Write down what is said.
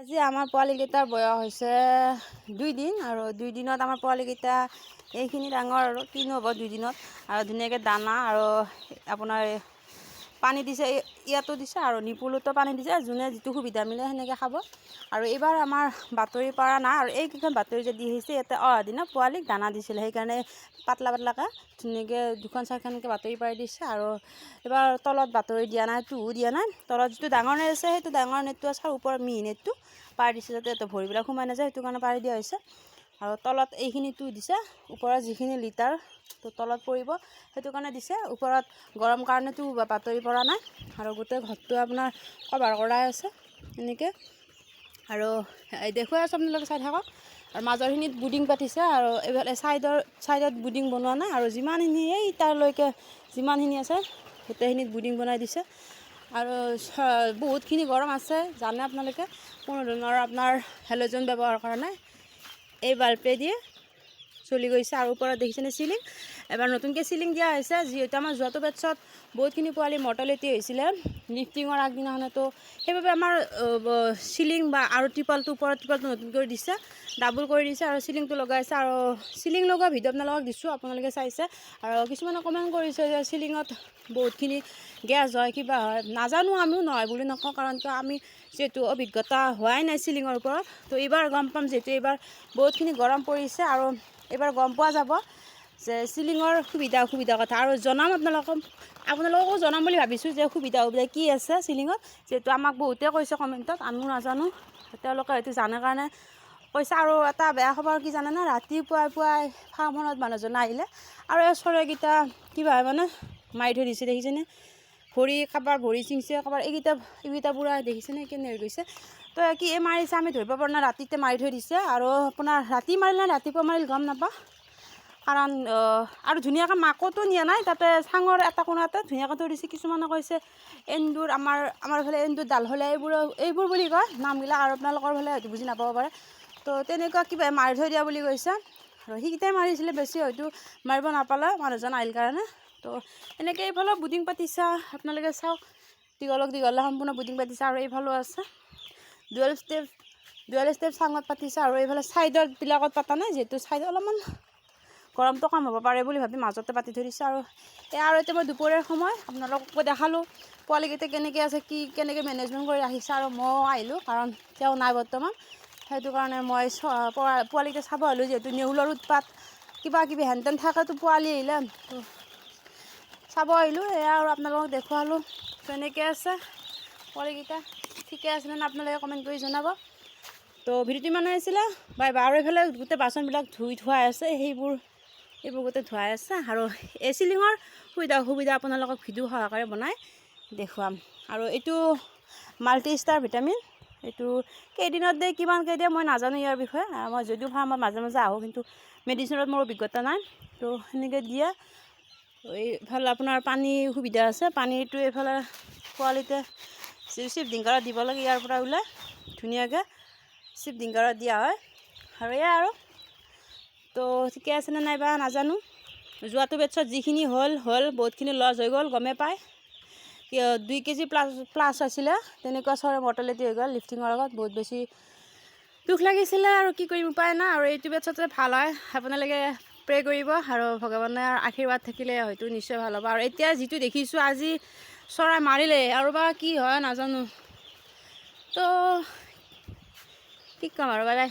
আজি আমাৰ পোৱালিকেইটাৰ বয়স হৈছে 2 দিন আৰু 2 দিনত আমাৰ পোৱালিকেইটা এইখিনি ডাঙৰ আৰু কিনো হ'ব 2 দিনত আৰু ধুনীয়াকৈ দানা আৰু আপোনাৰ পানী দিছে ইয়াতো দিছে আৰু নিপুলতো পানী দিছে যোনে যিটো সুবিধা মিলে সেনেকৈ খাব। আৰু এইবাৰ আমাৰ বাতৰি পৰা নাই আৰু এইকেইখন বাতৰি যে দি আহিছে ইয়াতে অহা দিনা পোৱালিক দানা দিছিলে সেইকাৰণে পাতলা পাতলাকৈ ধুনীয়াকৈ 2-4খনকৈ বাতৰি পাৰি দিছে। আৰু এইবাৰ তলত বাতৰি দিয়া নাই, তুঁহো দিয়া নাই, তলত যিটো ডাঙৰ নেট আছে সেইটো ডাঙৰ নেটটো আছে আৰু ওপৰত মিহি নেটটো পাৰি দিছে যাতে ইয়াতে ভৰিবিলাক সোমাই নাযায়, সেইটো কাৰণে পাৰি দিয়া হৈছে। আৰু তলত এইখিনি তুঁহ দিছে, ওপৰত যিখিনি লিটাৰ তো তলত পৰিব সেইটো কাৰণে দিছে। ওপৰত গৰম কাৰণেতো বাতৰি পৰা নাই আৰু গোটেই ঘৰটো আপোনাৰ কভাৰ কৰাই আছে এনেকৈ। আৰু দেখুৱাই আছোঁ আপোনালোকে চাই থাকক। আৰু মাজৰখিনিত বুডিং পাতিছে আৰু এইফালে ছাইডত বুডিং বনোৱা নাই আৰু যিমানখিনি এই তাৰলৈকে যিমানখিনি আছে গোটেইখিনিত বুডিং বনাই দিছে। আৰু বহুতখিনি গৰম আছে জানে আপোনালোকে, কোনো ধৰণৰ আপোনাৰ হেল'জেন ব্যৱহাৰ কৰা নাই, এই বাল্বে দিয়ে চলি গৈছে। আৰু ওপৰত দেখিছেনে চিলিং, এবাৰ নতুনকৈ চিলিং দিয়া হৈছে যিহেতু আমাৰ যোৱাটো বেটছত বহুতখিনি পোৱালি মৰ্টেলিটি হৈছিলে লিফটিঙৰ আগদিনাখনতো, সেইবাবে আমাৰ চিলিং বা আৰু ত্ৰিপালটো ওপৰত ত্ৰিপালটো নতুনকৈ দিছে, ডাবল কৰি দিছে আৰু চিলিংটো লগাইছে। আৰু চিলিং লগোৱা ভিডিঅ' আপোনালোকক দিছোঁ, আপোনালোকে চাইছে। আৰু কিছুমানে কমেণ্ট কৰিছে যে চিলিঙত বহুতখিনি গেছ হয় কিবা হয়, নাজানো আমিও নহয় বুলি নকওঁ, কাৰণ কিয় আমি যিহেতু অভিজ্ঞতা হোৱাই নাই চিলিঙৰ ওপৰত, তো এইবাৰ গম পাম যিহেতু এইবাৰ বহুতখিনি গৰম পৰিছে আৰু এইবাৰ গম পোৱা যাব যে চিলিঙৰ সুবিধা অসুবিধাৰ কথা। আৰু জনাম আপোনালোককো জনাম বুলি ভাবিছোঁ যে সুবিধা অসুবিধা কি আছে চিলিঙত, যিহেতু আমাক বহুতে কৈছে কমেণ্টত, আমিও নাজানো, তেওঁলোকে হয়তো জানে কাৰণে কৈছে। আৰু এটা বেয়া খবৰ কি জানেনে, ৰাতিপুৱাই ফাৰ্মখনত মানুহজন আহিলে আৰু এই চৰাইকেইটা কিবা মানে মাৰি থৈ দিছে, দেখিছেনে? কাৰোবাৰ ভৰি চিঙিছে, কাৰোবাৰ এইকেইটা পুৰা দেখিছেনে কেনে হৈ গৈছে। তো কি মাৰিছে আমি ধৰিব পৰা নাই, ৰাতিতে মাৰি থৈ দিছে। আৰু আপোনাৰ ৰাতি মাৰিল নে ৰাতিপুৱা মাৰিল গম নাপাওঁ, কাৰণ আৰু ধুনীয়াকৈ মাকতো নিয়া নাই, তাতে চাঙৰ এটা কোণাতে ধুনীয়াকৈ থৈ দিছে। কিছুমানে কৈছে এন্দুৰ, আমাৰ ফালে এন্দুৰ ডাল হ'লে এইবোৰ বুলি কয় নামবিলাক, আৰু আপোনালোকৰ ফালে হয়তো বুজি নাপাব পাৰে। তো তেনেকুৱা কিবা মাৰি থৈ দিয়া বুলি কৈছে আৰু সেইকেইটাই মাৰিছিলে, বেছি হয়তো মাৰিব নাপালে মানুহজন আহিল কাৰণে। তো এনেকৈ এইফালেও বুডিং পাতিছে, আপোনালোকে চাওক, দীঘলে সম্পূৰ্ণ বুডিং পাতিছে। আৰু এইফালেও আছে ডুৱেল ষ্টেপ চাঙত পাতিছে। আৰু এইফালে ছাইডৰবিলাকত পতা নাই, যিহেতু ছাইডত অলপমান গৰমটো কম হ'ব পাৰে বুলি ভাবি মাজতে পাতি থৈ দিছে। আৰু এতিয়া মই দুপৰীয়াৰ সময় আপোনালোককো দেখালোঁ পোৱালিকেইটা কেনেকৈ আছে, কেনেকৈ মেনেজমেণ্ট কৰি ৰাখিছে। আৰু ময়ো আহিলোঁ কাৰণ তেওঁ নাই বৰ্তমান, সেইটো কাৰণে মই পোৱালিকেইটা চাব আহিলোঁ, যিহেতু নেউলৰ উৎপাত কিবা কিবি হেনতেন থাকেতো পোৱালি আহিলে, তো চাব আহিলোঁ। এয়া আৰু আপোনালোকক দেখুৱালোঁ কেনেকৈ আছে পোৱালিকেইটা, ঠিকে আছেনে নাই আপোনালোকে কমেণ্ট কৰি জনাব। তো ভিডিঅ'টো ইমানে আছিলে, বাই বাই। আৰু এইফালে গোটেই বাচনবিলাক ধুৱাই আছে, এইবোৰ গোটেই ধুৱাই আছে। আৰু এই চিলিঙৰ সুবিধা অসুবিধা আপোনালোকক ভিডিঅ' সহকাৰে বনাই দেখুৱাম। আৰু এইটো মাল্টি ষ্টাৰ ভিটামিন, এইটো কেইদিনত দিয়ে কিমানকৈ দিয়ে মই নাজানো ইয়াৰ বিষয়ে, মই যদিও ফাৰ্মত মাজে মাজে আহোঁ কিন্তু মেডিচিনত মোৰ অভিজ্ঞতা নাই। তো সেনেকৈ দিয়ে। এইফালে আপোনাৰ পানীৰ সুবিধা আছে, পানীটো এইফালে পোৱালিতে চিপডিংকাৰত দিব লাগে, ইয়াৰ পৰা ওলাই ধুনীয়াকৈ চিপডিংকাৰত দিয়া হয়। আৰু এয়া আৰু তো ঠিকে আছেনে নাইবা নাজানো, যোৱাটো বেটছত যিখিনি হ'ল বহুতখিনি লছ হৈ গ'ল, গমেই পায়। 2 কেজি প্লাছ আছিলে, তেনেকুৱা চৰাই মৰ্টেলিটি হৈ গ'ল লিফটিঙৰ আগত, বহুত বেছি দুখ লাগিছিলে। আৰু কি কৰিম, উপায় নাই। আৰু এইটো বেটছতে ভাল হয়, আপোনালোকে প্ৰে কৰিব আৰু ভগৱানৰ আশীৰ্বাদ থাকিলে হয়তো নিশ্চয় ভাল হ'ব। আৰু এতিয়া যিটো দেখিছোঁ আজি চৰাই মাৰিলে, আৰু বা কি হয় নাজানো, তো কি ক'ম আৰু বাই বাই।